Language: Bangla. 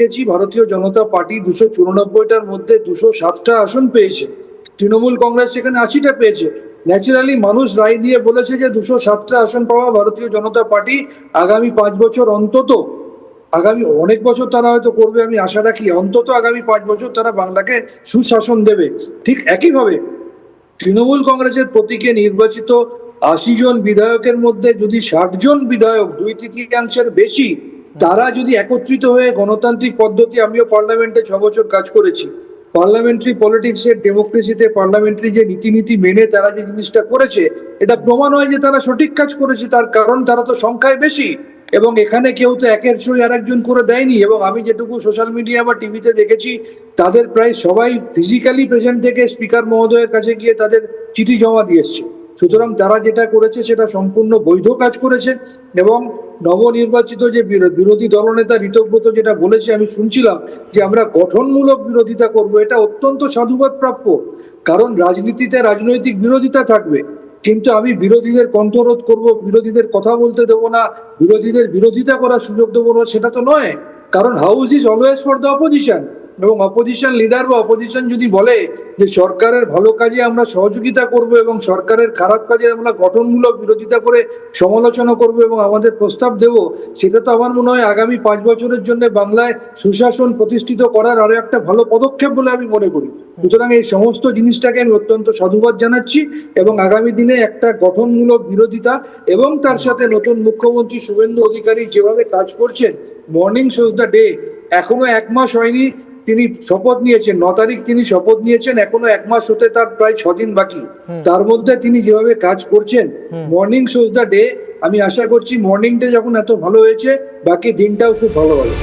দেখেছি ভারতীয় জনতা পার্টি 294টার মধ্যে 207টা আসন পেয়েছে। তৃণমূল কংগ্রেস সেখানে 80টা পেয়েছে। ন্যাচারালি মানুষ রায় দিয়ে বলেছে যে 207টা আসন পাওয়া ভারতীয় জনতা পার্টি আগামী 5 বছর অন্তত, আগামী অনেক বছর তারা হয়তো করবে, আমি আশা রাখি অন্তত আগামী 5 বছর তারা বাংলাকে সুশাসন দেবে। ঠিক একইভাবে তৃণমূল কংগ্রেসের প্রতীকে নির্বাচিত 80 জন বিধায়কের মধ্যে যদি 60 জন বিধায়ক, 2/3 বেশি, তারা যদি একত্রিত হয়ে গণতান্ত্রিক পদ্ধতি, আমিও পার্লামেন্টে 6 বছর কাজ করেছি, পার্লামেন্টারি পলিটিক্সের ডেমোক্রেসিতে পার্লামেন্টারি যে নীতি মেনে তারা যে জিনিসটা করেছে, এটা প্রমাণ হয় যে তারা সঠিক কাজ করেছে। তার কারণ তারা তো সংখ্যায় বেশি, এবং এখানে কেউ তো একের সই আর একজন করে দেয়নি। এবং আমি যেটুকু সোশ্যাল মিডিয়া বা টিভিতে দেখেছি, তাদের প্রায় সবাই ফিজিক্যালি প্রেজেন্ট থেকে স্পিকার মহোদয়ের কাছে গিয়ে তাদের চিঠি জমা দিয়ে এসছে। সুতরাং তারা যেটা করেছে সেটা সম্পূর্ণ বৈধ কাজ করেছে। এবং নবনির্বাচিত যে বিরোধী দলনেতা ঋতব্রত যেটা বলেছে, আমি শুনছিলাম যে আমরা গঠনমূলক বিরোধিতা করব, এটা অত্যন্ত সাধুবাদ প্রাপ্য। কারণ রাজনীতিতে রাজনৈতিক বিরোধিতা থাকবে, কিন্তু আমি বিরোধীদের কণ্ঠরোধ করব, বিরোধীদের কথা বলতে দেবো না, বিরোধীদের বিরোধিতা করার সুযোগ দেবো না, সেটা তো নয়। কারণ house is always for the opposition. এবং অপোজিশন লিডার বা অপোজিশন যদি বলে যে সরকারের ভালো কাজে আমরা সহযোগিতা করব এবং সরকারের খারাপ কাজে আমরা গঠনমূলক বিরোধিতা করে সমালোচনা করব এবং আমাদের প্রস্তাব দেব, সেটা তো আমার মনে হয় আগামী 5 বছরের জন্য বাংলায় সুশাসন প্রতিষ্ঠিত করার আরো একটা ভালো পদক্ষেপ বলে আমি মনে করি। সুতরাং এই সমস্ত জিনিসটাকে আমি অত্যন্ত সাধুবাদ জানাচ্ছি, এবং আগামী দিনে একটা গঠনমূলক বিরোধিতা এবং তার সাথে নতুন মুখ্যমন্ত্রী শুভেন্দু অধিকারী যেভাবে কাজ করছেন, মর্নিং শোজ দ্য ডে। এখনো 1 মাস হয়নি তিনি শপথ নিয়েছেন, 9 তারিখ তিনি শপথ নিয়েছেন, এখনো 1 মাস হতে তার প্রায় 6 দিন বাকি। তার মধ্যে তিনি যেভাবে কাজ করছেন, মর্নিং শোজ দ্য ডে। আমি আশা করছি মর্নিংটা যখন এত ভালো হয়েছে, বাকি দিনটাও খুব ভালো হবে।